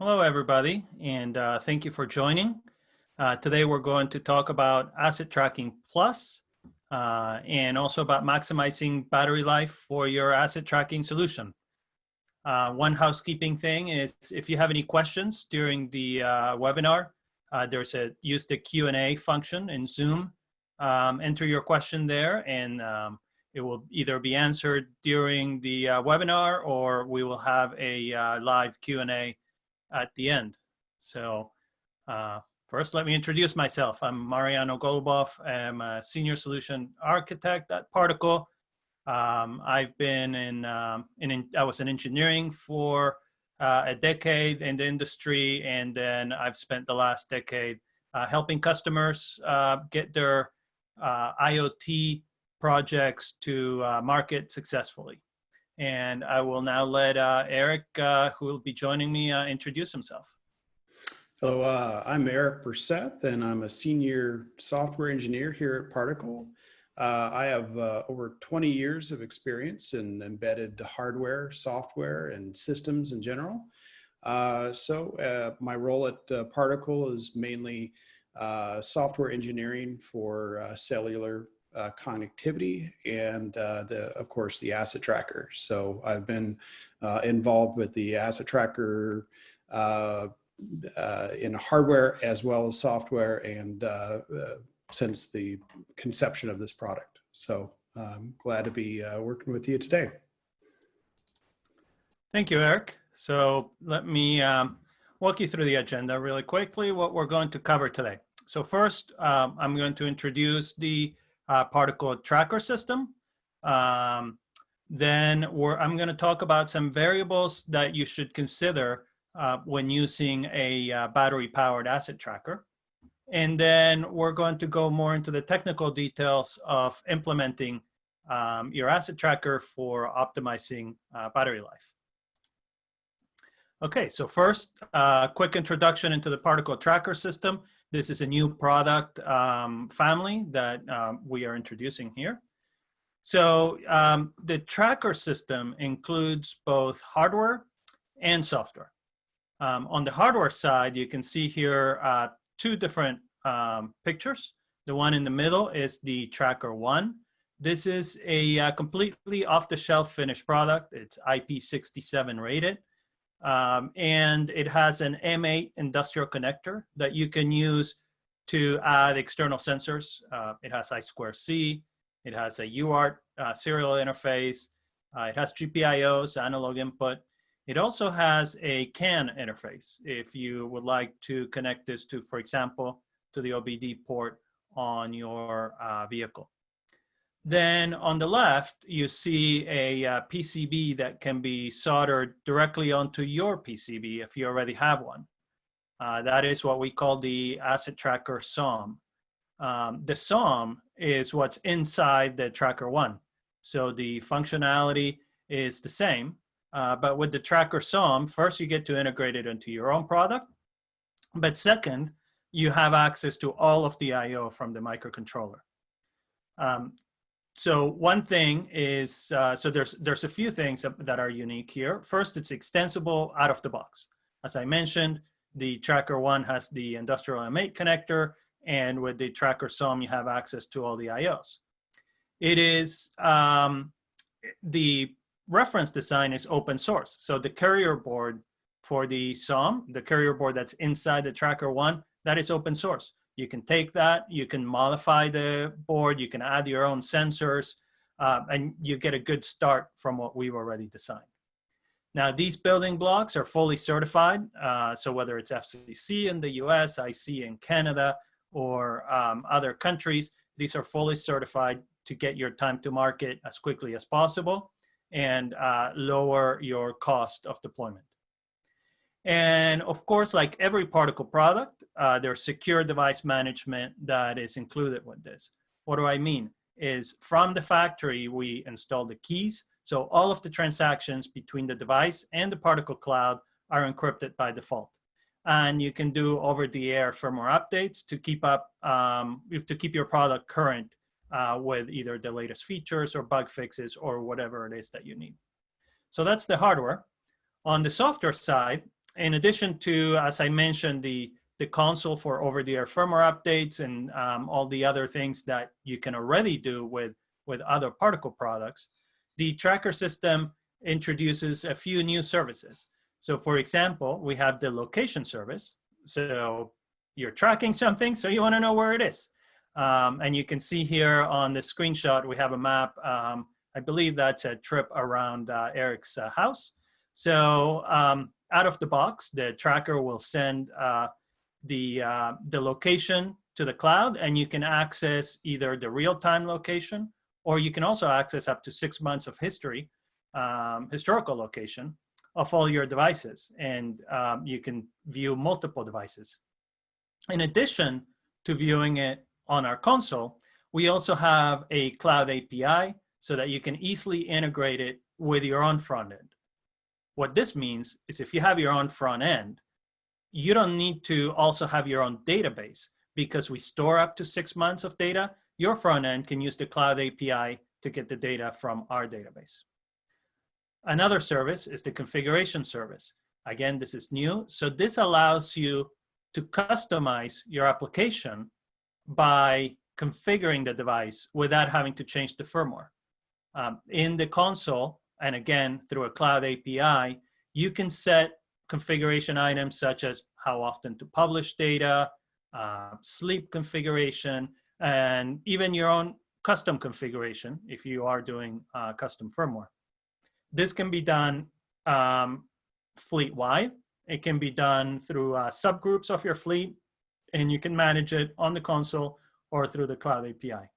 Hello, everybody, and thank you for joining. Today, we're going to talk about Asset Tracking Plus and also about maximizing battery life for your asset tracking solution. One housekeeping thing is if you have any questions during the webinar, use the Q&A function in Zoom. Enter your question there, and it will either be answered during the webinar or we will have a live Q&A at the end. So first, let me introduce myself. I'm Mariano Golubov. I'm a senior solution architect at Particle. I've been I was in engineering for a decade in the industry, and then I've spent the last decade helping customers get their IoT projects to market successfully. And I will now let Eric, who will be joining me, introduce himself. Hello, I'm Eric Burseth, and I'm a senior software engineer here at Particle. I have over 20 years of experience in embedded hardware, software, and systems in general. My role at Particle is mainly software engineering for cellular connectivity and of course the asset tracker. So I've been involved with the asset tracker in hardware as well as software and since the conception of this product. So I'm glad to be working with you today. Thank you, Eric. So let me walk you through the agenda really quickly, what we're going to cover today. So first, I'm going to introduce the Particle tracker system. Then I'm going to talk about some variables that you should consider when using a battery-powered asset tracker. And then we're going to go more into the technical details of implementing your asset tracker for optimizing battery life. Okay, so first, quick introduction into the Particle tracker system. This is a new product family that we are introducing here. So the tracker system includes both hardware and software. On the hardware side, you can see here two different pictures. The one in the middle is the Tracker 1. This is a completely off-the-shelf finished product. It's IP67 rated. And it has an M8 industrial connector that you can use to add external sensors. It has I2C, it has a UART serial interface, it has GPIOs, analog input. It also has a CAN interface if you would like to connect this to, for example, to the OBD port on your vehicle. Then on the left, you see a PCB that can be soldered directly onto your PCB if you already have one. That is what we call the Asset Tracker SoM. The SoM is what's inside the Tracker 1. So the functionality is the same, but with the Tracker SoM, first you get to integrate it into your own product. But second, you have access to all of the I/O from the microcontroller. So one thing is, so there's a few things that are unique here. First, it's extensible out of the box. As I mentioned, the Tracker 1 has the industrial M8 connector, and with the Tracker SoM, you have access to all the I/Os. It is, the reference design is open source. So the carrier board for the SoM, the carrier board that's inside the Tracker 1, that is open source. You can take that, you can modify the board, you can add your own sensors, and you get a good start from what we've already designed. Now, these building blocks are fully certified. So whether it's FCC in the US, IC in Canada, or other countries, these are fully certified to get your time to market as quickly as possible and lower your cost of deployment. And of course, like every Particle product, there's secure device management that is included with this. What do I mean? Is from the factory, we install the keys. So all of the transactions between the device and the Particle cloud are encrypted by default. And you can do over-the-air firmware updates to keep up, to keep your product current with either the latest features or bug fixes or whatever it is that you need. So that's the hardware. On the software side, in addition to, as I mentioned, the console for over-the-air firmware updates and all the other things that you can already do with other particle products, the tracker system introduces a few new services. So for example, we have the location service. So you're tracking something, so you want to know where it is. And you can see here on the screenshot, we have a map. I believe that's a trip around Eric's house. So out of the box, the tracker will send the location to the cloud, and you can access either the real-time location, or you can also access up to 6 months of history, historical location of all your devices, and you can view multiple devices. In addition to viewing it on our console, we also have a cloud API so that you can easily integrate it with your own front end. What this means is if you have your own front end, you don't need to also have your own database, because we store up to 6 months of data. Your front end can use the cloud API to get the data from our database. Another service is the configuration service. Again, this is new. So this allows you to customize your application by configuring the device without having to change the firmware. In the console, and again, through a cloud API, you can set configuration items such as how often to publish data, sleep configuration, and even your own custom configuration if you are doing custom firmware. This can be done fleet-wide. It can be done through subgroups of your fleet, and you can manage it on the console or through the cloud API.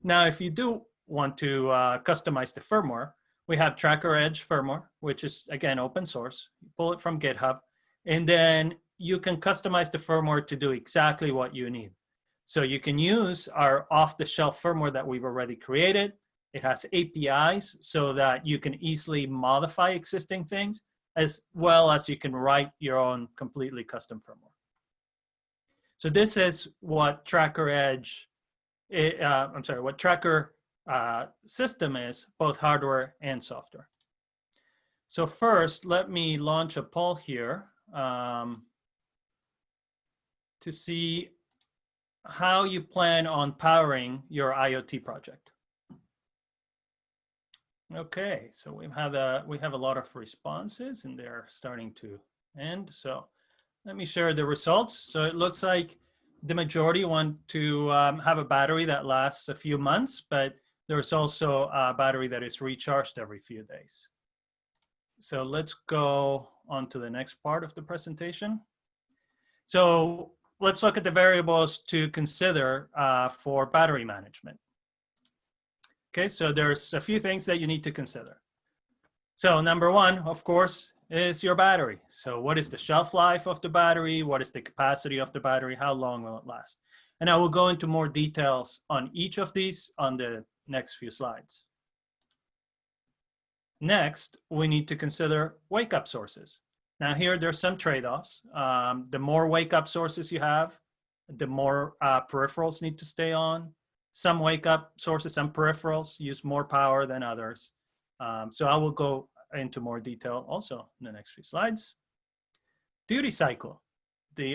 Now, if you do want to customize the firmware, we have Tracker Edge firmware, which is, again, open source. You pull it from GitHub, and then you can customize the firmware to do exactly what you need. So you can use our off-the-shelf firmware that we've already created. It has APIs so that you can easily modify existing things, as well as you can write your own completely custom firmware. So this is what Tracker Edge, what Tracker system is, both hardware and software. So first, let me launch a poll here to see how you plan on powering your IoT project. Okay, so we have a lot of responses, and they're starting to end. So let me share the results. So it looks like the majority want to have a battery that lasts a few months, but there's also a battery that is recharged every few days. So let's go on to the next part of the presentation. So let's look at the variables to consider for battery management. Okay, so there's a few things that you need to consider. So number one, of course, is your battery. So what is the shelf life of the battery? What is the capacity of the battery? How long will it last? And I will go into more details on each of these on the next few slides. Next, we need to consider wake-up sources. Now here, there's some trade-offs. The more wake-up sources you have, the more peripherals need to stay on. Some wake-up sources and peripherals use more power than others. So I will go into more detail also in the next few slides. Duty cycle.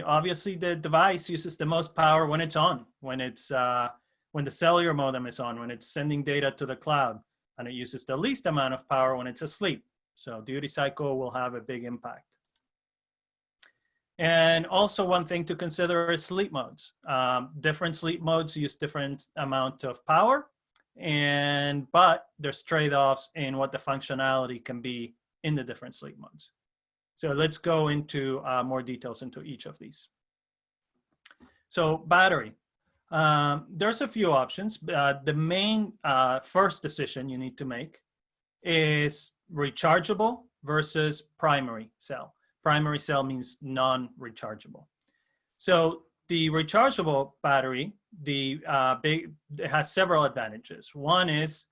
Obviously, the device uses the most power when it's on, when the cellular modem is on, when it's sending data to the cloud, and it uses the least amount of power when it's asleep. So duty cycle will have a big impact. And also one thing to consider is sleep modes. Different sleep modes use different amount of power, but there's trade-offs in what the functionality can be in the different sleep modes. So let's go into more details into each of these. So battery. There's a few options. The main first decision you need to make is rechargeable versus primary cell. Primary cell means non-rechargeable. So the rechargeable battery, it has several advantages. One is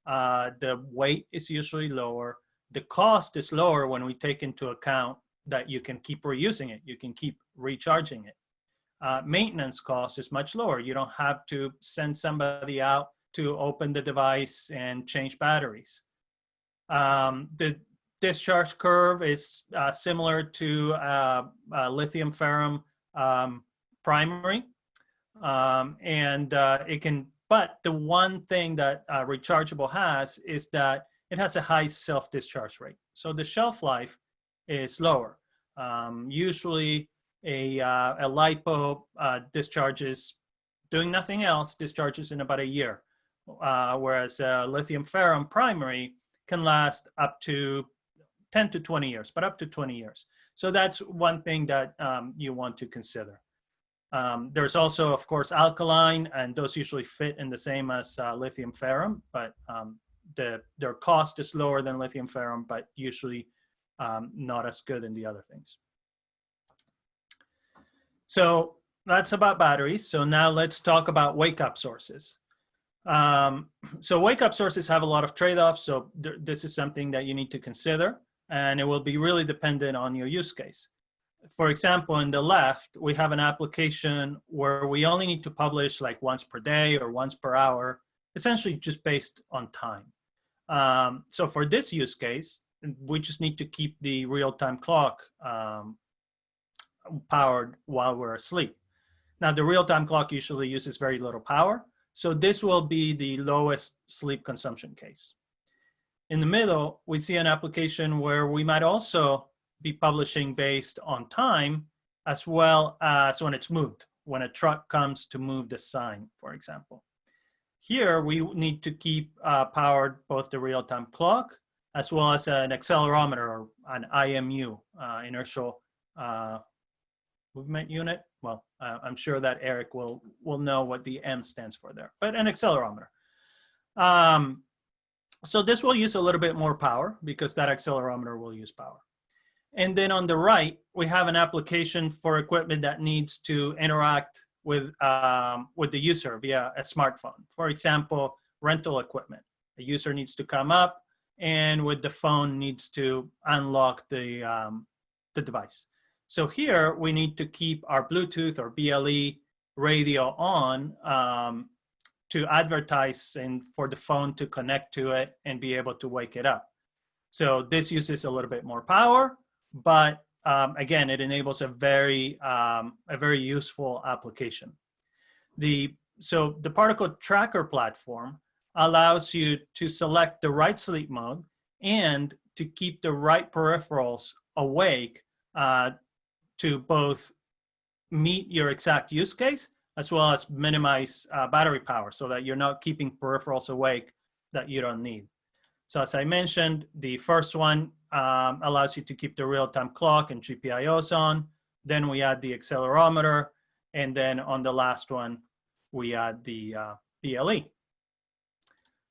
the weight is usually lower. The cost is lower when we take into account that you can keep reusing it. You can keep recharging it. Maintenance cost is much lower. You don't have to send somebody out to open the device and change batteries. The discharge curve is similar to lithium ferrum primary. It can, but the one thing that rechargeable has is that it has a high self-discharge rate. So the shelf life is lower. Usually a LiPo discharges, doing nothing else, discharges in about a year. Whereas lithium ferrum primary can last up to 10 to 20 years, but up to 20 years. So that's one thing that you want to consider. There's also, of course, alkaline, and those usually fit in the same as lithium ferrum, but their cost is lower than lithium ferrum, but usually not as good in the other things. So that's about batteries. So now let's talk about wake-up sources. So wake-up sources have a lot of trade-offs. So this is something that you need to consider, and it will be really dependent on your use case. For example, in the left, we have an application where we only need to publish like once per day or once per hour, essentially just based on time. So for this use case, we just need to keep the real-time clock powered while we're asleep. Now, the real-time clock usually uses very little power, so this will be the lowest sleep consumption case. In the middle, we see an application where we might also be publishing based on time, as well as when it's moved, when a truck comes to move the sign, for example. Here, we need to keep powered both the real-time clock as well as an accelerometer or an IMU, inertial movement unit. Well, I'm sure that Eric will know what the M stands for there, but an accelerometer. So this will use a little bit more power because that accelerometer will use power. And then on the right, we have an application for equipment that needs to interact with the user via a smartphone. For example, rental equipment. The user needs to come up and with the phone needs to unlock the device. So here we need to keep our Bluetooth or BLE radio on to advertise and for the phone to connect to it and be able to wake it up. So this uses a little bit more power, but again, it enables a very useful application. So the particle tracker platform allows you to select the right sleep mode and to keep the right peripherals awake to both meet your exact use case as well as minimize battery power so that you're not keeping peripherals awake that you don't need. So as I mentioned, the first one allows you to keep the real-time clock and GPIOs on. Then we add the accelerometer. And then on the last one, we add the BLE.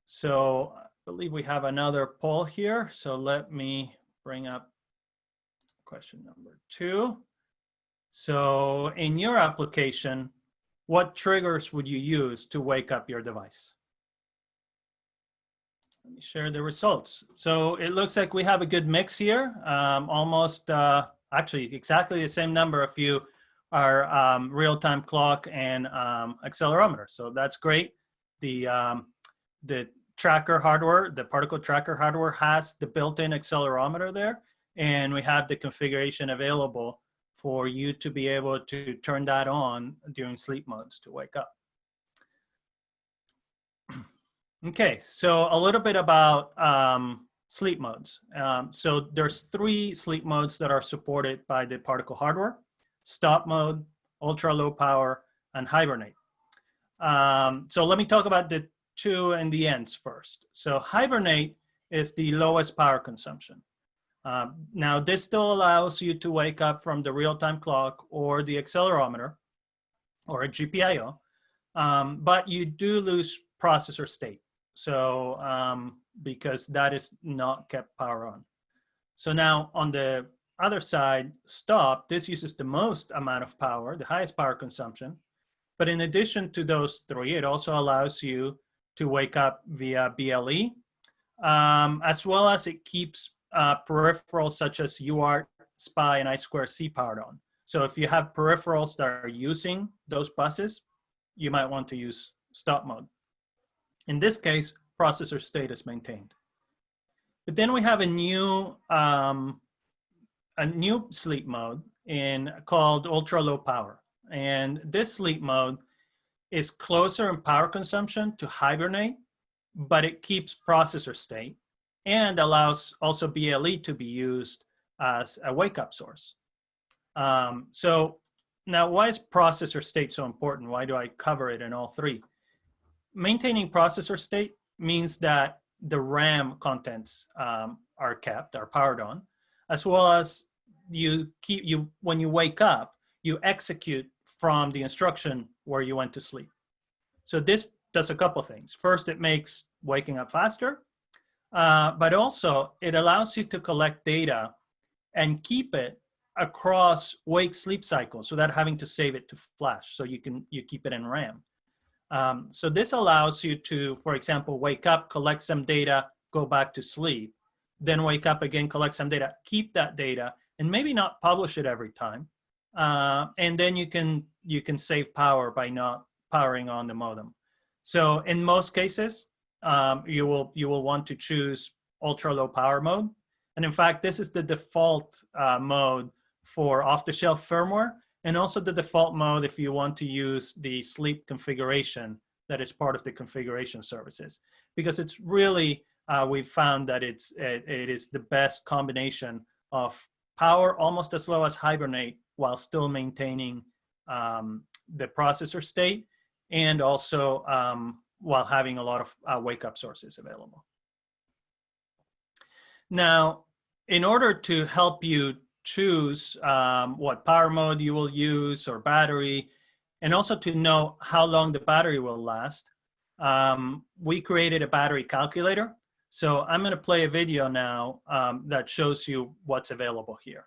So I believe we have another poll here. So let me bring up question number 2. So in your application, what triggers would you use to wake up your device? Let me share the results. So it looks like we have a good mix here. Almost, actually exactly the same number of you are real-time clock and accelerometer. So that's great. The tracker hardware, the particle tracker hardware has the built-in accelerometer there. And we have the configuration available for you to be able to turn that on during sleep modes to wake up. Okay, so a little bit about sleep modes. So there's 3 sleep modes that are supported by the particle hardware: stop mode, ultra low power, and hibernate. So let me talk about the 2 and the ends first. So hibernate is the lowest power consumption. Now this still allows you to wake up from the real-time clock or the accelerometer or a GPIO, but you do lose processor state. So because that is not kept power on. So now on the other side, stop, this uses the most amount of power, the highest power consumption. But in addition to those 3, it also allows you to wake up via BLE, as well as it keeps peripherals such as UART, SPI, and I2C powered on. So if you have peripherals that are using those buses, you might want to use stop mode. In this case, processor state is maintained. But then we have a new sleep mode called ultra low power. And this sleep mode is closer in power consumption to hibernate, but it keeps processor state and allows also BLE to be used as a wake-up source. So now, why is processor state so important? Why do I cover it in all three? Maintaining processor state means that the RAM contents are powered on, as well as when you wake up, you execute from the instruction where you went to sleep. So this does a couple things. First, it makes waking up faster, but also it allows you to collect data and keep it across wake sleep cycles without having to save it to flash. So you keep it in RAM. So this allows you to, for example, wake up, collect some data, go back to sleep, then wake up again, collect some data, keep that data, and maybe not publish it every time. And then you can save power by not powering on the modem. So in most cases, you will want to choose ultra low power mode. And in fact, this is the default mode for off-the-shelf firmware, and also the default mode if you want to use the sleep configuration that is part of the configuration services. Because it's really, we've found that it is the best combination of power almost as low as hibernate while still maintaining the processor state, and also while having a lot of wake-up sources available. Now, in order to help you choose what power mode you will use or battery, and also to know how long the battery will last, we created a battery calculator. So I'm going to play a video now that shows you what's available here.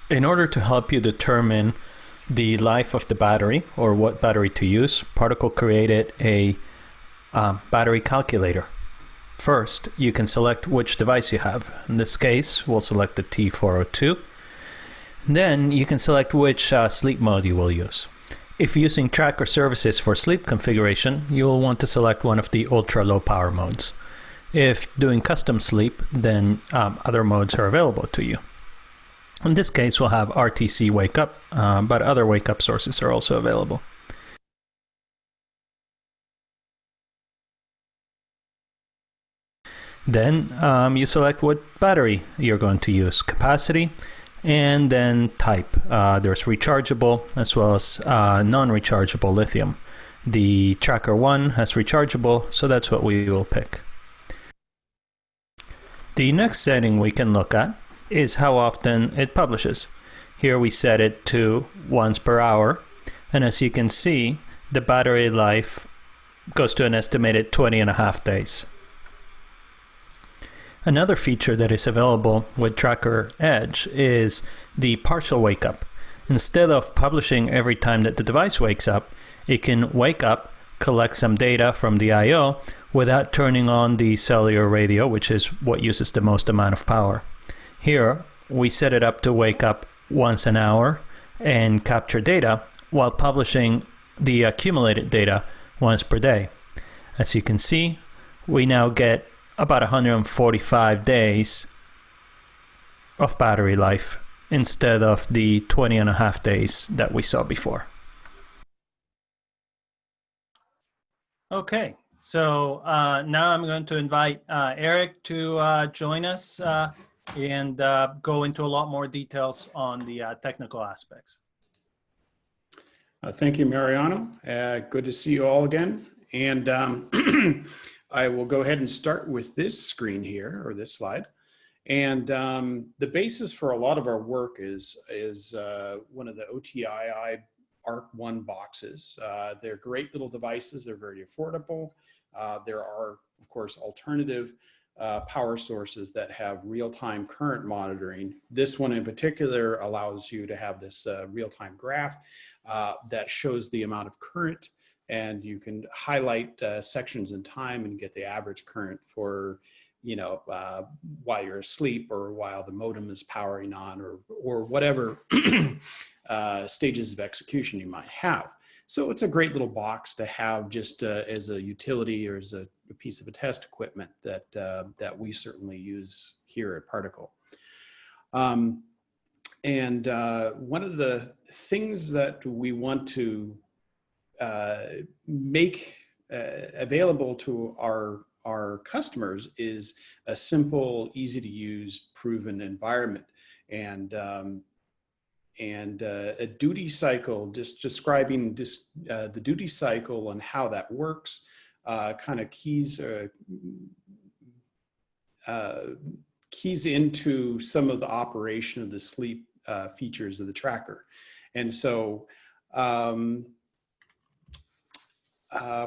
In order to help you determine the life of the battery or what battery to use, Particle created a battery calculator. First, you can select which device you have. In this case, we'll select the T402. Then you can select which sleep mode you will use. If using Tracker services for sleep configuration, you will want to select one of the ultra low power modes. If doing custom sleep, then other modes are available to you. In this case, we'll have RTC wake up, but other wake up sources are also available. Then you select what battery you're going to use, capacity, and then type. There's rechargeable as well as non-rechargeable lithium. The Tracker 1 has rechargeable, so that's what we will pick. The next setting we can look at is how often it publishes. Here we set it to once per hour, and as you can see, the battery life goes to an estimated 20.5 days. Another feature that is available with Tracker Edge is the partial wake up. Instead of publishing every time that the device wakes up, it can wake up, collect some data from the I/O without turning on the cellular radio, which is what uses the most amount of power. Here, we set it up to wake up once an hour and capture data while publishing the accumulated data once per day. As you can see, we now get about 145 days of battery life instead of the 20.5 days that we saw before. Okay, so now I'm going to invite Eric to join us and go into a lot more details on the technical aspects. Thank you, Mariano. Good to see you all again. And I will go ahead and start with this screen here, or this slide. And the basis for a lot of our work is one of the OTII ARC1 boxes. They're great little devices. They're very affordable. There are, of course, alternative power sources that have real-time current monitoring. This one in particular allows you to have this real-time graph that shows the amount of current, and you can highlight sections in time and get the average current for, while you're asleep or while the modem is powering on, or whatever stages of execution you might have. So it's a great little box to have just as a utility or as a piece of a test equipment that we certainly use here at Particle. And one of the things that we want to make available to our customers is a simple, easy to use, proven environment. And a duty cycle, just describing the duty cycle and how that works, kind of keys into some of the operation of the sleep features of the tracker. And so,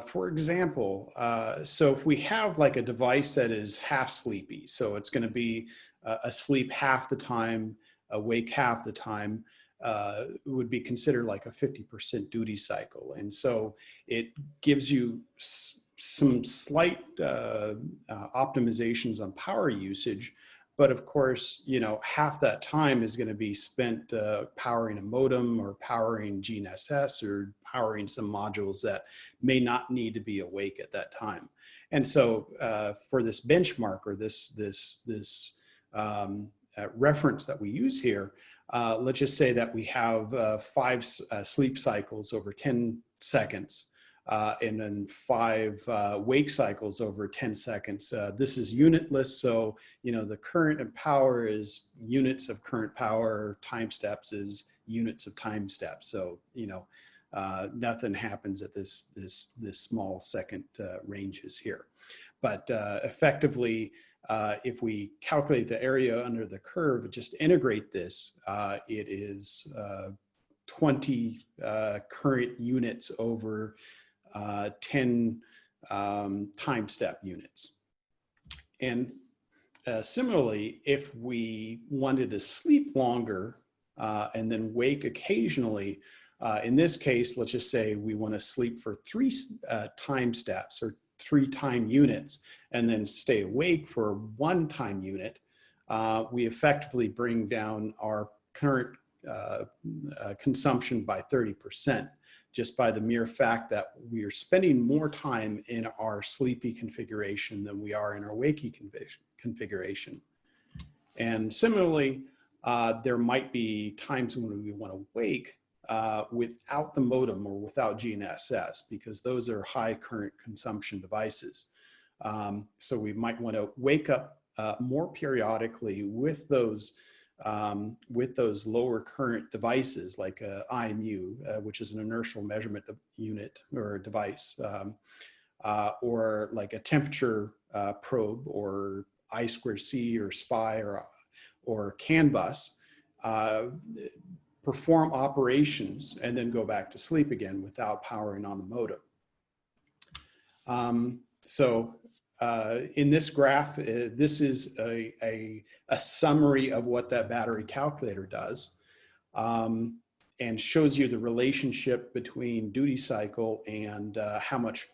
for example, so if we have like a device that is half sleepy, so it's going to be asleep half the time, awake half the time, would be considered like a 50% duty cycle. And so it gives you some slight optimizations on power usage. But of course, you know, half that time is going to be spent powering a modem or powering GNSS or powering some modules that may not need to be awake at that time. And so for this benchmark or this reference that we use here, let's just say that we have 5 sleep cycles over 10 seconds. And then 5 wake cycles over 10 seconds. This is unitless, so you know the current and power is units of current power. Time steps is units of time steps. So you know nothing happens at this small second ranges here. But effectively, if we calculate the area under the curve, just integrate this, it is 20 current units over 10 time step units. And similarly, if we wanted to sleep longer and then wake occasionally, in this case, let's just say we want to sleep for 3 time steps or 3 time units and then stay awake for 1 time unit, we effectively bring down our current consumption by 30%. Just by the mere fact that we are spending more time in our sleepy configuration than we are in our wakey configuration. And similarly, there might be times when we want to wake without the modem or without GNSS, because those are high current consumption devices. So we might want to wake up more periodically with those lower current devices like IMU, which is an inertial measurement unit or a device, or like a temperature probe or I2C or SPI or CAN bus, perform operations and then go back to sleep again without powering on the modem. In this graph, this is a summary of what that battery calculator does, and shows you the relationship between duty cycle and how much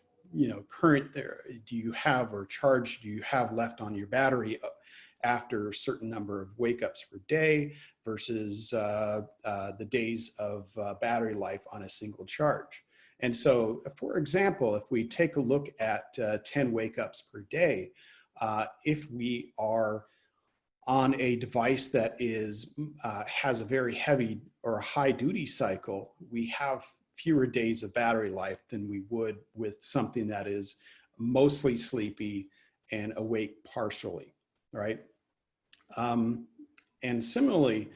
current there do you have or charge do you have left on your battery after a certain number of wake ups per day versus the days of battery life on a single charge. And so, for example, if we take a look at 10 wake ups per day, if we are on a device that has a very heavy or high duty cycle, we have fewer days of battery life than we would with something that is mostly sleepy and awake partially, right? And similarly,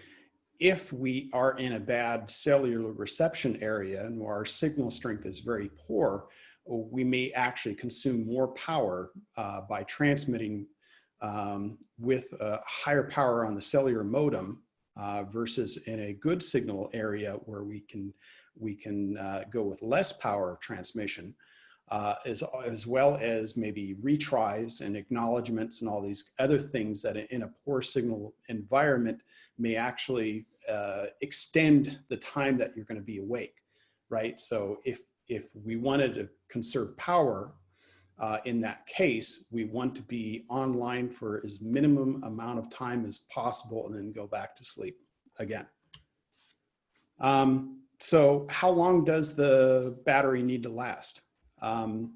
if we are in a bad cellular reception area and where our signal strength is very poor, we may actually consume more power by transmitting with higher power on the cellular modem versus in a good signal area where we can go with less power transmission, as well as maybe retries and acknowledgements and all these other things that in a poor signal environment may actually extend the time that you're going to be awake, right? So if we wanted to conserve power in that case, we want to be online for as minimum amount of time as possible and then go back to sleep again. So how long does the battery need to last?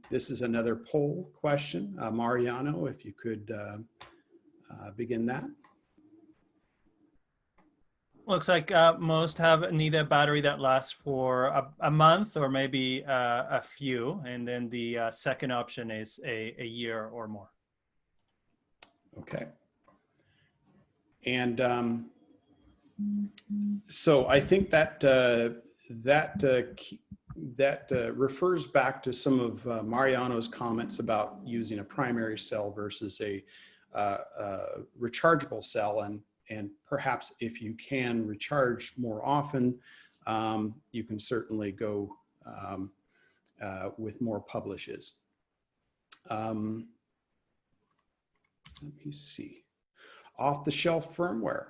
This is another poll question. Mariano, if you could begin that. Looks like most need a battery that lasts for a month or maybe a few. And then the second option is a year or more. Okay. And so I think that refers back to some of Mariano's comments about using a primary cell versus a rechargeable cell, and perhaps if you can recharge more often, you can certainly go with more publishes. Let me see. Off-the-shelf firmware.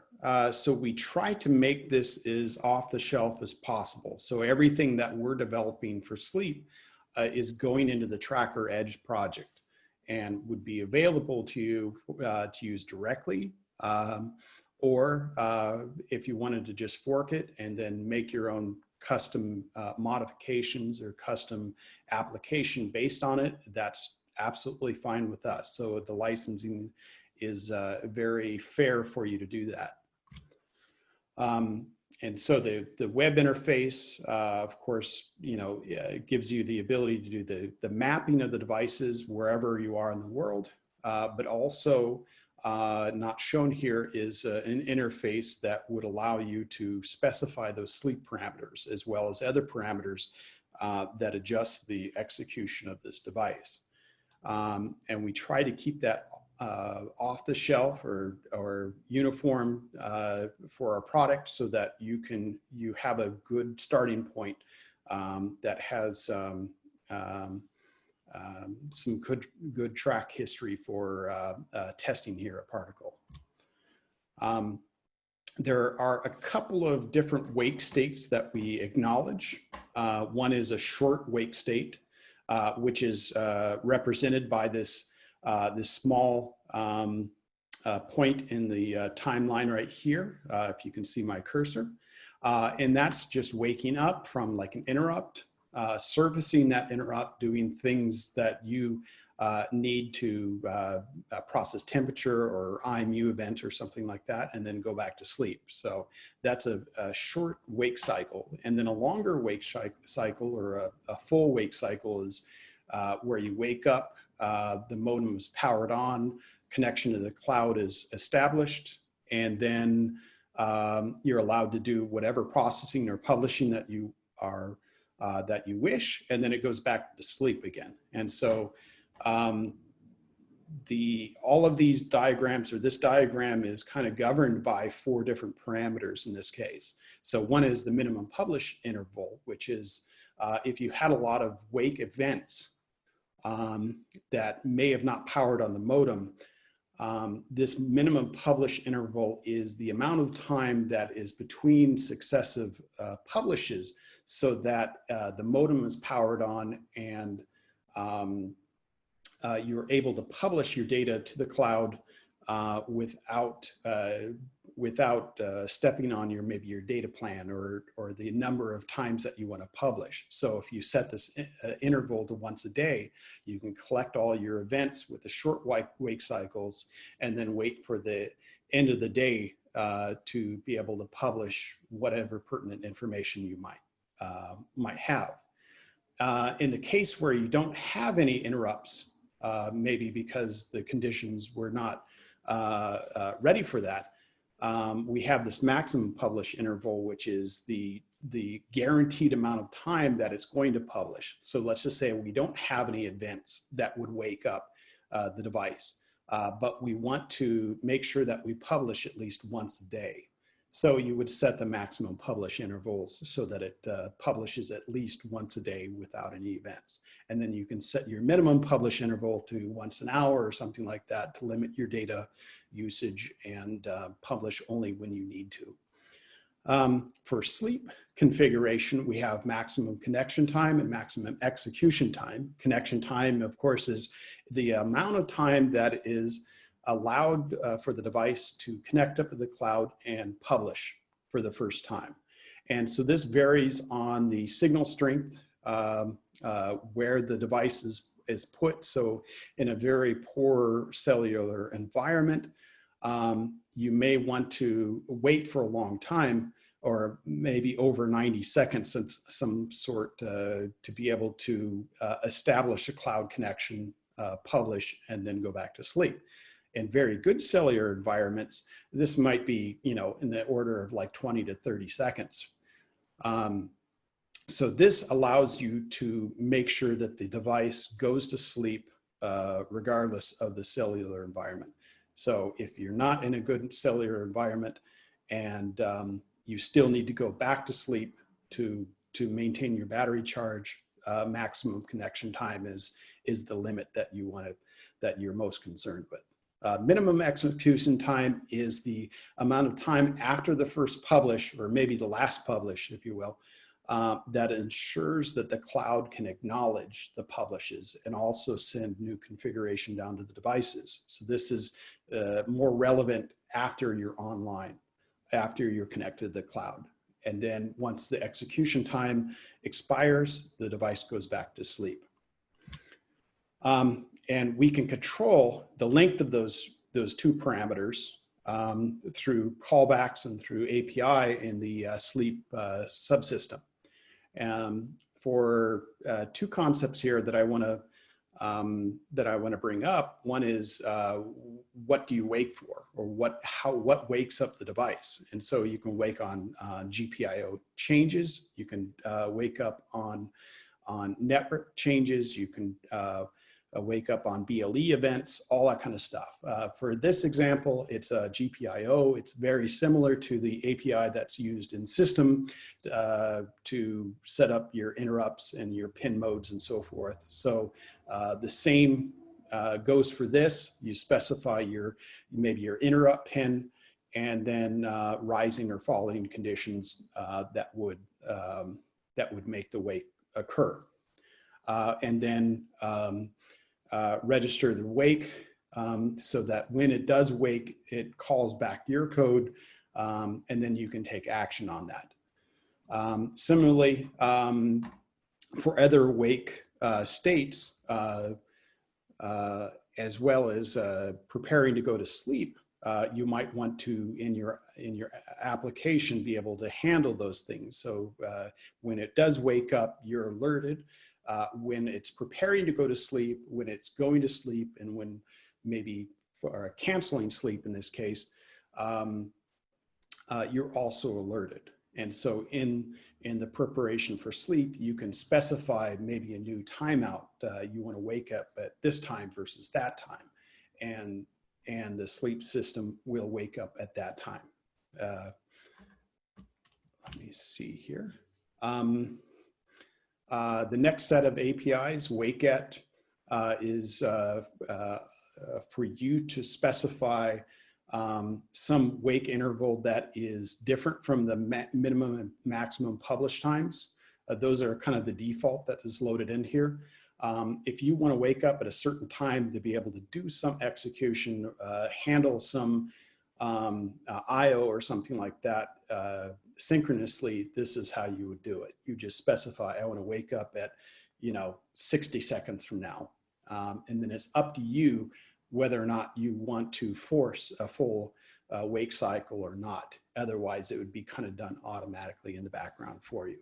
So we try to make this as off-the-shelf as possible. So everything that we're developing for sleep is going into the Tracker Edge project and would be available to you to use directly, or if you wanted to just fork it and then make your own custom modifications or custom application based on it, that's absolutely fine with us. So the licensing is very fair for you to do that. And so the web interface, of course, gives you the ability to do the mapping of the devices wherever you are in the world, but also not shown here is an interface that would allow you to specify those sleep parameters as well as other parameters that adjust the execution of this device. And we try to keep that off the shelf or uniform for our product so that you have a good starting point that has some good track history for testing here at Particle. There are a couple of different wake states that we acknowledge. One is a short wake state, which is represented by this small point in the timeline right here, if you can see my cursor. And that's just waking up from like an interrupt, servicing that interrupt, doing things that you need to process temperature or IMU event or something like that, and then go back to sleep. So that's a short wake cycle. And then a longer wake cycle or a full wake cycle is where you wake up, the modem is powered on, connection to the cloud is established, and then you're allowed to do whatever processing or publishing that you are that you wish, and then it goes back to sleep again. And so all of these diagrams, or this diagram, is kind of governed by 4 different parameters in this case. So one is the minimum publish interval, which is if you had a lot of wake events that may have not powered on the modem, this minimum publish interval is the amount of time that is between successive publishes so that the modem is powered on and you're able to publish your data to the cloud without stepping on maybe your data plan or the number of times that you want to publish. So if you set this interval to once a day, you can collect all your events with the short wake cycles and then wait for the end of the day to be able to publish whatever pertinent information you might have. In the case where you don't have any interrupts, maybe because the conditions were not ready for that, we have this maximum publish interval, which is the guaranteed amount of time that it's going to publish. So let's just say we don't have any events that would wake up the device, but we want to make sure that we publish at least once a day. So you would set the maximum publish intervals so that it publishes at least once a day without any events. And then you can set your minimum publish interval to once an hour or something like that to limit your data usage and publish only when you need to. For sleep configuration, we have maximum connection time and maximum execution time. Connection time, of course, is the amount of time that is allowed for the device to connect up to the cloud and publish for the first time. And so this varies on the signal strength, where the device is put. So in a very poor cellular environment, you may want to wait for a long time, or maybe over 90 seconds, some sort, to be able to establish a cloud connection, publish, and then go back to sleep. In very good cellular environments, this might be, in the order of like 20 to 30 seconds. So this allows you to make sure that the device goes to sleep regardless of the cellular environment. So if you're not in a good cellular environment and you still need to go back to sleep to maintain your battery charge, maximum connection time is the limit that you're most concerned with. Minimum execution time is the amount of time after the first publish, or maybe the last publish, if you will, that ensures that the cloud can acknowledge the publishes and also send new configuration down to the devices. So this is more relevant after you're online, after you're connected to the cloud. And then once the execution time expires, the device goes back to sleep. And we can control the length of those two parameters through callbacks and through API in the sleep subsystem. For two concepts here that I want to bring up. One is what do you wake for, or what wakes up the device? And so you can wake on GPIO changes. You can wake up on network changes. You can wake up on BLE events, all that kind of stuff. For this example, it's a GPIO. It's very similar to the API that's used in system to set up your interrupts and your pin modes and so forth. So the same goes for this. You specify maybe your interrupt pin, and then rising or falling conditions that would make the wake occur. And then register the wake so that when it does wake, it calls back your code, and then you can take action on that. Similarly, for other wake states, as well as preparing to go to sleep, you might want to, in your application, be able to handle those things. So when it does wake up, you're alerted. When it's preparing to go to sleep, when it's going to sleep, and when maybe for canceling sleep in this case, you're also alerted. And so in the preparation for sleep, you can specify maybe a new timeout. You want to wake up at this time versus that time, and the sleep system will wake up at that time. Let me see here. The next set of APIs, WakeAt, is for you to specify some wake interval that is different from the minimum and maximum publish times. Those are kind of the default that is loaded in here. If you want to wake up at a certain time to be able to do some execution, handle some IO or something like that synchronously, this is how you would do it. You just specify, I want to wake up at 60 seconds from now. And then it's up to you whether or not you want to force a full wake cycle or not. Otherwise, it would be kind of done automatically in the background for you.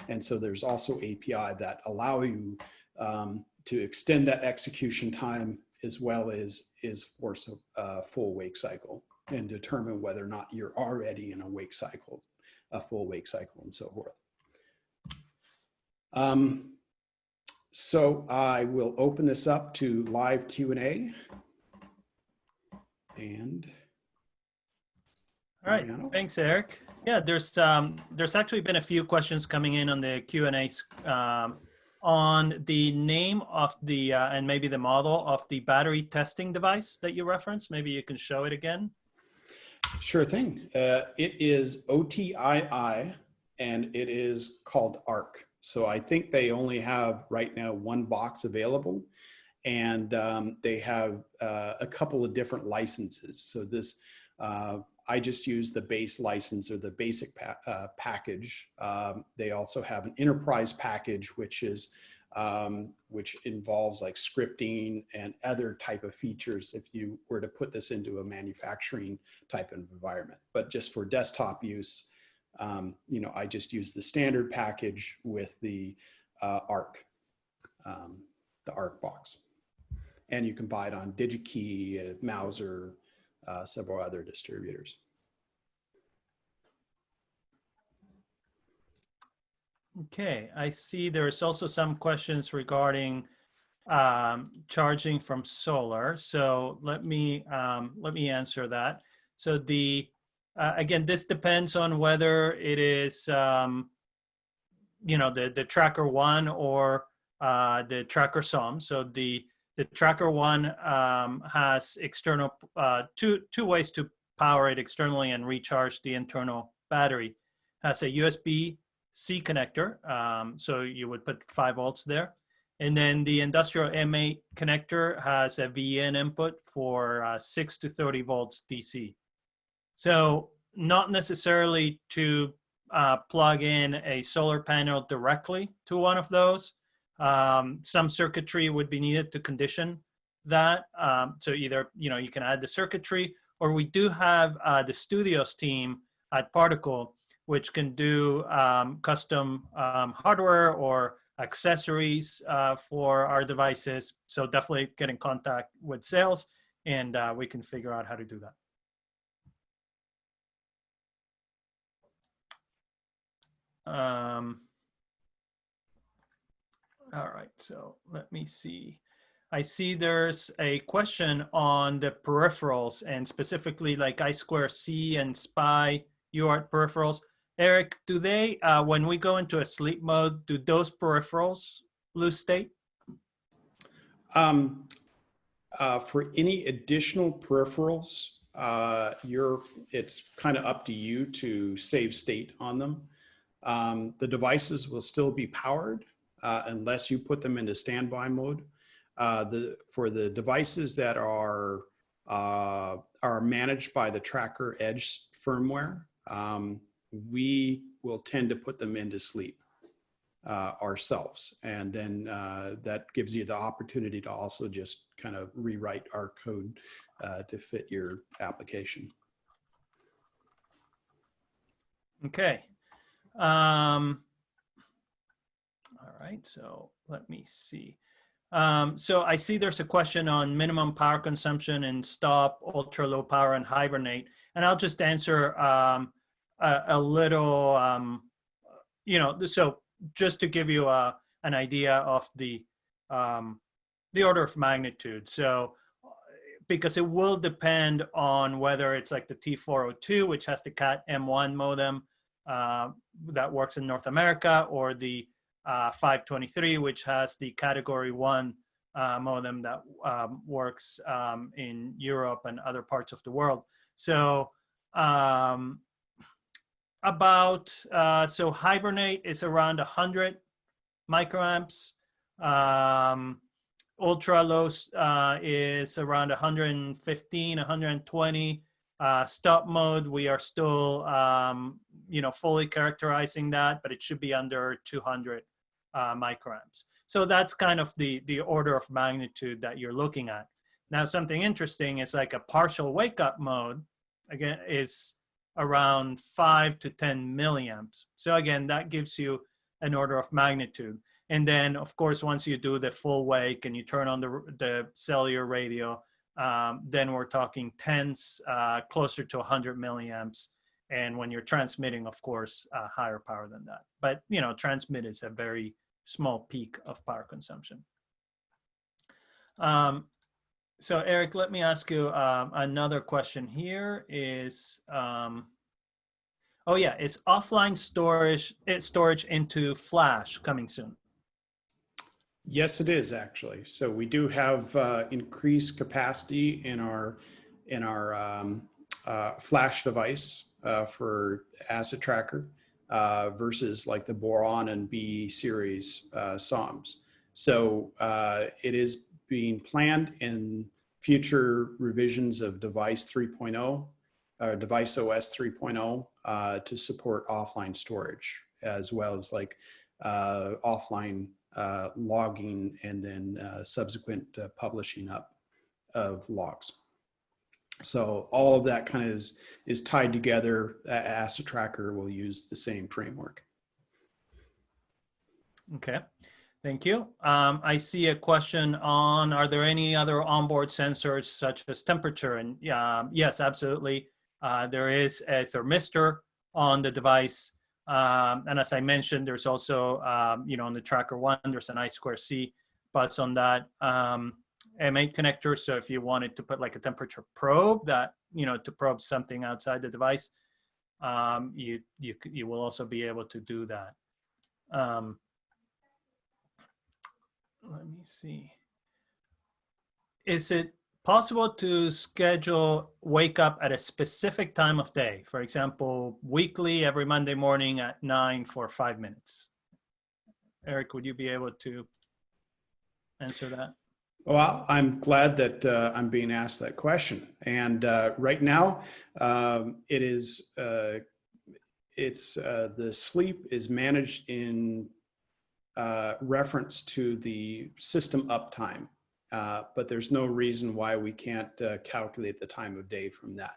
And so there's also API that allow you to extend that execution time, as well as force a full wake cycle and determine whether or not you're already in a wake cycle, a full wake cycle, and so forth. So I will open this up to live Q&A. And all right, thanks, Eric. Yeah, there's actually been a few questions coming in on the Q&A on the name of the and maybe the model of the battery testing device that you referenced. Maybe you can show it again. Sure thing. It is OTII, and it is called ARC. So I think they only have right now one box available, and they have a couple of different licenses. So this I just use the base license or the basic package. They also have an enterprise package, which involves like scripting and other type of features if you were to put this into a manufacturing type of environment. But just for desktop use, I just use the standard package with the ARC box. And you can buy it on DigiKey, Mouser, several other distributors. Okay, I see there's also some questions regarding charging from solar. So let me answer that. So again, this depends on whether it is the Tracker One or the Tracker SoM. So the Tracker One has external two ways to power it externally and recharge the internal battery. Has a USB-C connector, so you would put 5 volts there. And then the industrial M8 connector has a VN input for 6 to 30 volts DC. So not necessarily to plug in a solar panel directly to one of those. Some circuitry would be needed to condition that. So either, you can add the circuitry, or we do have the studios team at Particle, which can do custom hardware or accessories for our devices. So definitely get in contact with sales, and we can figure out how to do that. All right, so let me see. I see there's a question on the peripherals, and specifically like I2C and SPI UART peripherals. Eric, do they, when we go into a sleep mode, do those peripherals lose state? For any additional peripherals, it's kind of up to you to save state on them. The devices will still be powered unless you put them into standby mode. For the devices that are managed by the Tracker Edge firmware, we will tend to put them into sleep ourselves. And then that gives you the opportunity to also just kind of rewrite our code to fit your application. Okay. All right, so let me see. So I see there's a question on minimum power consumption and stop, ultra low power, and hibernate. And I'll just answer a little, so just to give you an idea of the order of magnitude. So because it will depend on whether it's like the T402, which has the Cat M1 modem that works in North America, or the 523, which has the Category 1 modem that works in Europe and other parts of the world. So so hibernate is around 100 microamps. Ultra low is around 115, 120. Stop mode, we are still fully characterizing that, but it should be under 200 microamps. So that's kind of the order of magnitude that you're looking at. Now, something interesting is like a partial wake up mode, again, is around 5 to 10 milliamps. So again, that gives you an order of magnitude. And then, of course, once you do the full wake and you turn on the cellular radio, then we're talking tens, closer to 100 milliamps. And when you're transmitting, of course, higher power than that. But, transmit is a very small peak of power consumption. So Eric, let me ask you another question here is, is offline storage into flash coming soon? Yes, it is actually. So we do have increased capacity in our flash device for asset tracker versus like the boron and B series SOMs. So it is being planned in future revisions of device 3.0 device OS 3.0 to support offline storage, as well as like offline logging and then subsequent publishing up of logs. So all of that kind of is tied together. Asset Tracker will use the same framework. Okay, thank you. I see a question on, are there any other onboard sensors such as temperature? And yes, absolutely. There is a thermistor on the device. And as I mentioned, there's also, on the Tracker 1, there's an I2C bus on that M8 connector. So if you wanted to put like a temperature probe that, to probe something outside the device, you will also be able to do that. Let me see. Is it possible to schedule wake up at a specific time of day? For example, weekly, every Monday morning at 9 for 5 minutes. Eric, would you be able to answer that? Well, I'm glad that I'm being asked that question. And right now, the sleep is managed in reference to the system uptime, but there's no reason why we can't calculate the time of day from that.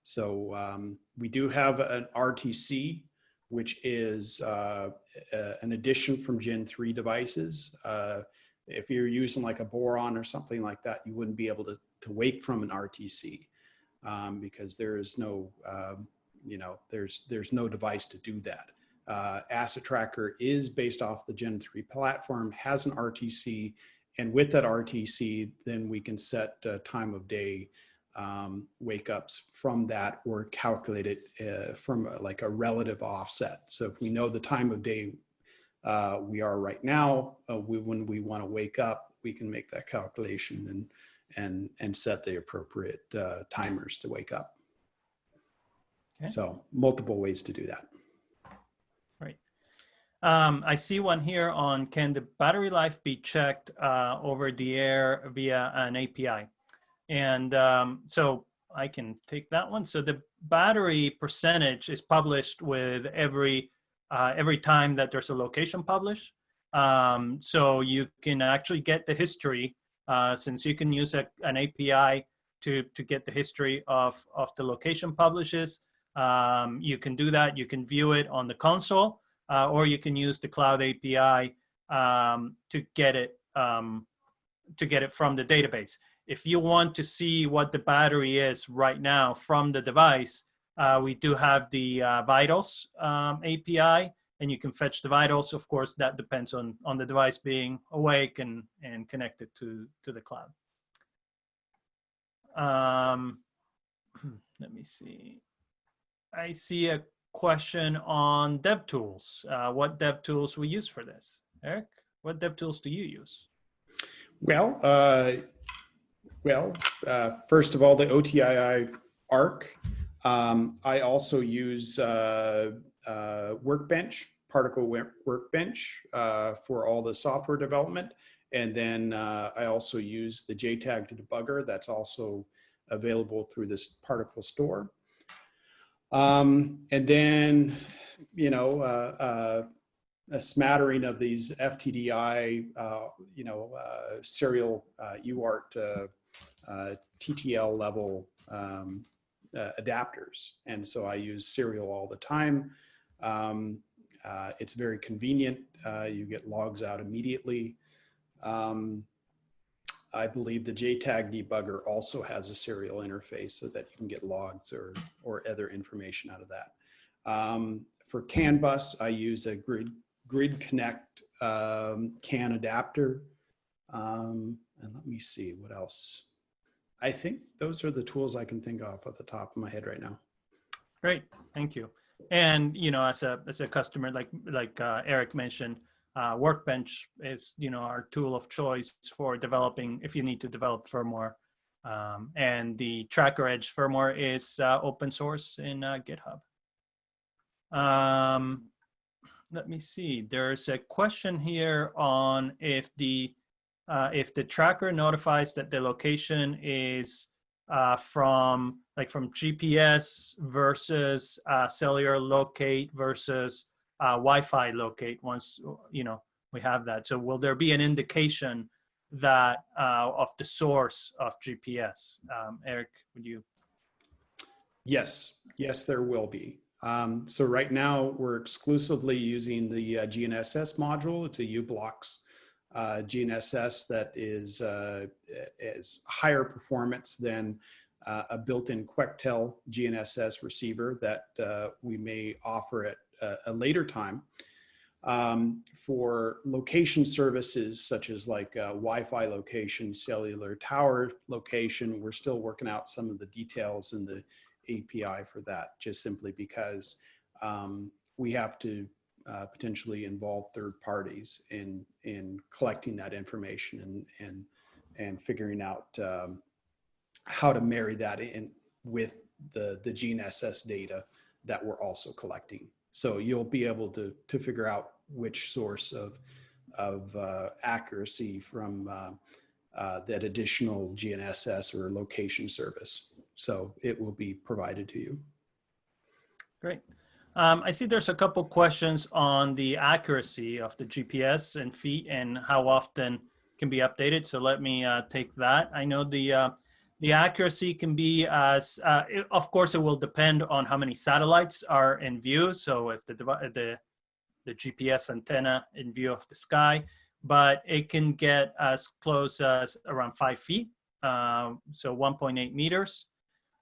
So we do have an RTC, which is an addition from Gen 3 devices. If you're using like a boron or something like that, you wouldn't be able to wake from an RTC because there is no, there's no device to do that. Asset Tracker is based off the Gen 3 platform, has an RTC, and with that RTC, then we can set time of day wake ups from that, or calculate it from like a relative offset. So if we know the time of day we are right now, when we want to wake up, we can make that calculation and set the appropriate timers to wake up. Okay. So multiple ways to do that. Right. I see one here on, can the battery life be checked over the air via an API? And so I can take that one. So the battery percentage is published with every time that there's a location published. So you can actually get the history, since you can use an API to get the history of the location publishes. You can do that. You can view it on the console, or you can use the cloud API to get it from the database. If you want to see what the battery is right now from the device, we do have the Vitals API, and you can fetch the Vitals. Of course, that depends on the device being awake and connected to the cloud. Let me see. I see a question on DevTools. What DevTools we use for this? Eric, what DevTools do you use? Well, first of all, the OTII ARC. I also use Workbench, Particle Workbench for all the software development. And then I also use the JTAG debugger that's also available through this particle store. And then, a smattering of these FTDI, serial UART TTL level adapters. And so I use serial all the time. It's very convenient. You get logs out immediately. I believe the JTAG debugger also has a serial interface so that you can get logs or other information out of that. For CAN bus, I use a Grid Connect CAN adapter. And let me see what else. I think those are the tools I can think of at the top of my head right now. Great, thank you. And as a customer, like Eric mentioned, Workbench is our tool of choice for developing if you need to develop firmware. And the Tracker Edge firmware is open source in GitHub. Let me see. There's a question here on if the tracker notifies that the location is from GPS versus cellular locate versus Wi-Fi locate once, we have that? So will there be an indication that of the source of GPS? Eric, would you? Yes, yes, there will be. So right now we're exclusively using the GNSS module. It's a U-Blocks GNSS that is higher performance than a built-in Quectel GNSS receiver that we may offer at a later time. For location services such as like Wi-Fi location, cellular tower location, we're still working out some of the details in the API for that, just simply because we have to potentially involve third parties in collecting that information and figuring out how to marry that in with the GNSS data that we're also collecting. So you'll be able to figure out which source of accuracy from that additional GNSS or location service. So it will be provided to you. Great. I see there's a couple questions on the accuracy of the GPS and feet and how often can be updated. So let me take that. I know the accuracy can be as, of course, it will depend on how many satellites are in view. So if the GPS antenna in view of the sky, but it can get as close as around 5 feet, so 1.8 meters.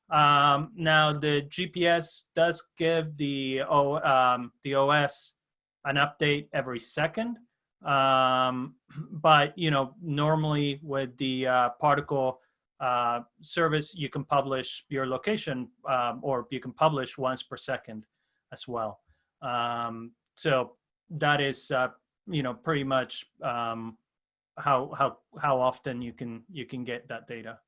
Now the GPS does give the OS an update every second, but normally with the particle service, you can publish your location, or you can publish once per second as well. So that is pretty much how often you can get that data.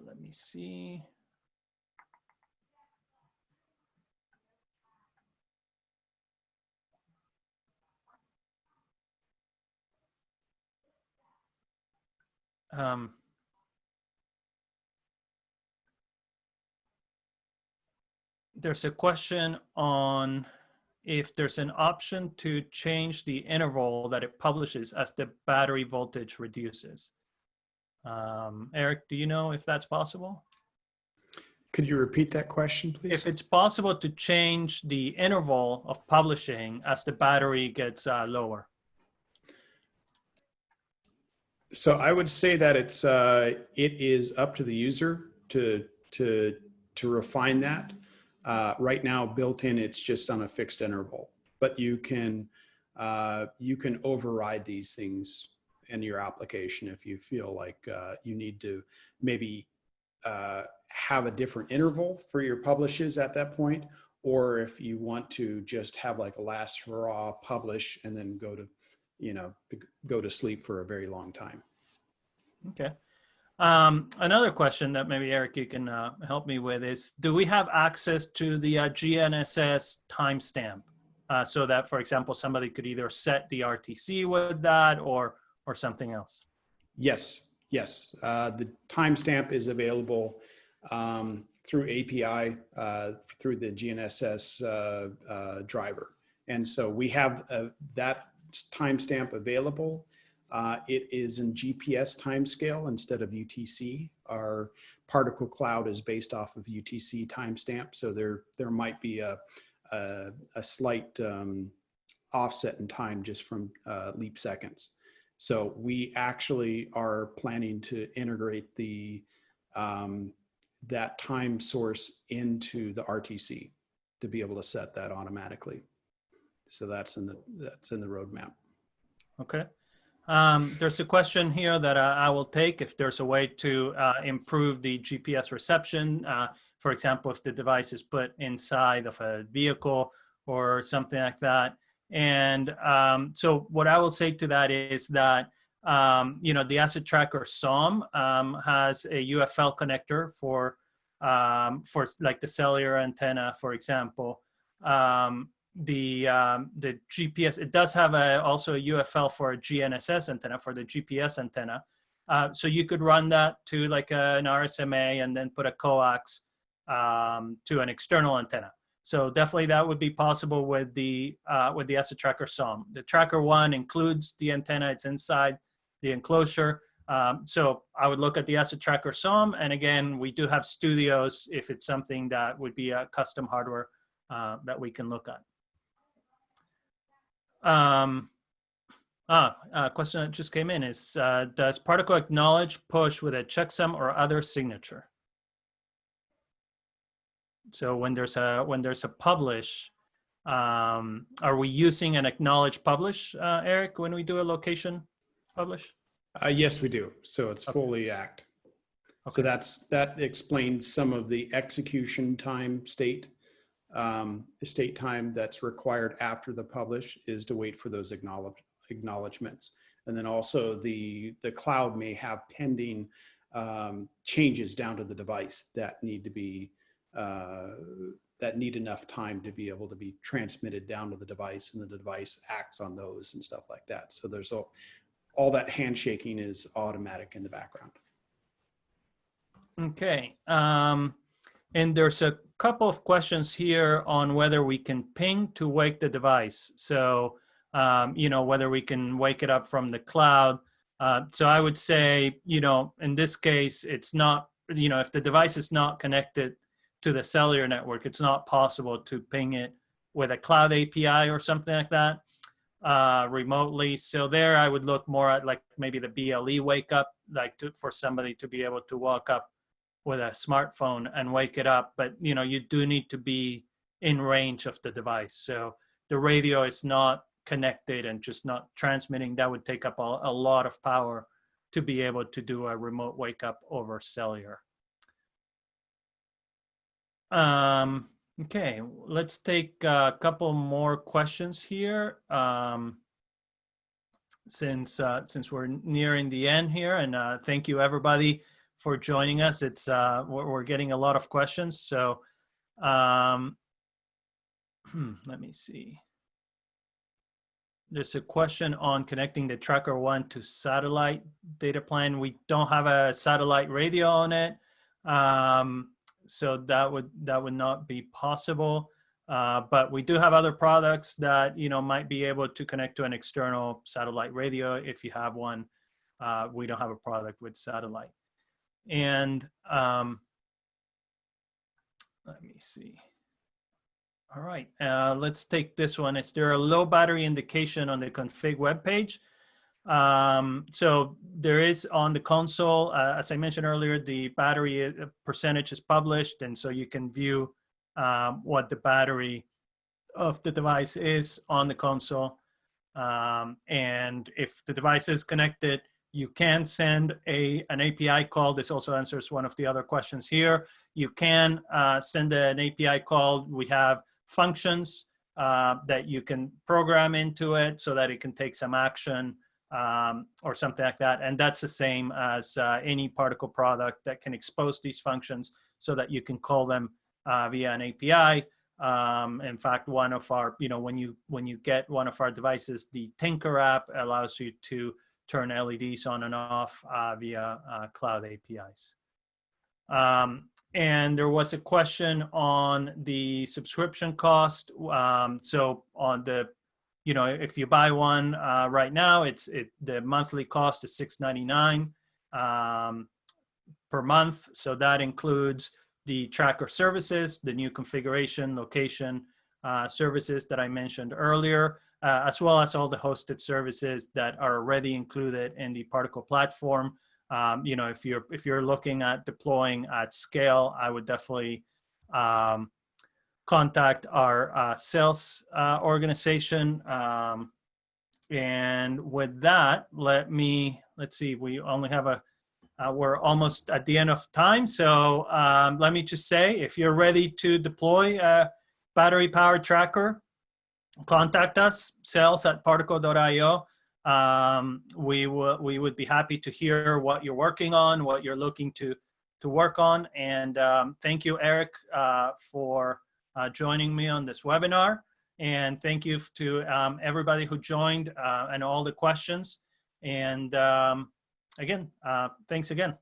Let me see. There's a question on if there's an option to change the interval that it publishes as the battery voltage reduces. Eric, do you know if that's possible? Could you repeat that question, please? If it's possible to change the interval of publishing as the battery gets lower. So I would say that it is up to the user to refine that. Right now, built in, it's just on a fixed interval, but you can override these things in your application if you feel like you need to maybe have a different interval for your publishes at that point, or if you want to just have like a last hurrah publish and then go to sleep for a very long time. Okay. Another question that maybe Eric, you can help me with is, do we have access to the GNSS timestamp so that, for example, somebody could either set the RTC with that or something else? Yes. The timestamp is available through API through the GNSS driver. And so we have that timestamp available. It is in GPS timescale instead of UTC. Our particle cloud is based off of UTC timestamp. So there might be a slight offset in time just from leap seconds. So we actually are planning to integrate that time source into the RTC to be able to set that automatically. So that's in the roadmap. Okay. There's a question here that I will take, if there's a way to improve the GPS reception. For example, if the device is put inside of a vehicle or something like that. And so what I will say to that is that, the Asset Tracker SoM has a UFL connector for like the cellular antenna, for example. the GPS. It does have also a UFL for a GNSS antenna, for the GPS antenna. So you could run that to like an RSMA and then put a coax to an external antenna. So definitely that would be possible with the Asset Tracker SoM. The Tracker One includes the antenna; it's inside the enclosure. So I would look at the Asset Tracker SoM, and again, we do have studios if it's something that would be a custom hardware that we can look at. A question that just came in is, does particle acknowledge push with a checksum or other signature? So when there's a publish, are we using an acknowledge publish, Eric, when we do a location publish? Yes, we do. So it's Okay. fully ACT. Okay. So that explains some of the execution time state time that's required after the publish is to wait for those acknowledgements. And then also the cloud may have pending changes down to the device that need to be that need enough time to be able to be transmitted down to the device, and the device acts on those and stuff like that. So there's all that handshaking is automatic in the background. Okay. And there's a couple of questions here on whether we can ping to wake the device. So, whether we can wake it up from the cloud. So I would say, in this case, it's not, if the device is not connected to the cellular network, it's not possible to ping it with a cloud API or something like that remotely. So there I would look more at like maybe the BLE wake up, like for somebody to be able to walk up with a smartphone and wake it up. But, you do need to be in range of the device. So the radio is not connected and just not transmitting. That would take up a lot of power to be able to do a remote wake up over cellular. Okay, let's take a couple more questions here. Since we're nearing the end here, and thank you everybody for joining us. It's we're getting a lot of questions, so let me see. There's a question on connecting the Tracker One to satellite data plan. We don't have a satellite radio on it, so that would not be possible. But we do have other products that might be able to connect to an external satellite radio if you have one. We don't have a product with satellite. And let me see. All right, let's take this one. Is there a low battery indication on the config webpage? So there is on the console, as I mentioned earlier, the battery percentage is published, and so you can view what the battery of the device is on the console. And if the device is connected, you can send an API call. This also answers one of the other questions here. You can send an API call. We have functions that you can program into it so that it can take some action or something like that. And that's the same as any particle product that can expose these functions so that you can call them via an API. In fact, one of our, when you get one of our devices, the Tinker app allows you to turn LEDs on and off via cloud APIs. And there was a question on the subscription cost. So on the, if you buy one right now, the monthly cost is $6.99 per month. So that includes the tracker services, the new configuration, location services that I mentioned earlier, as well as all the hosted services that are already included in the Particle platform. If you're looking at deploying at scale, I would definitely contact our sales organization. And with that, let's see, we only have we're almost at the end of time. So let me just say, if you're ready to deploy a battery powered tracker, contact us, sales@particle.io. We would be happy to hear what you're working on, what you're looking to work on. And thank you, Eric, for joining me on this webinar. And thank you to everybody who joined and all the questions. And again, thanks again.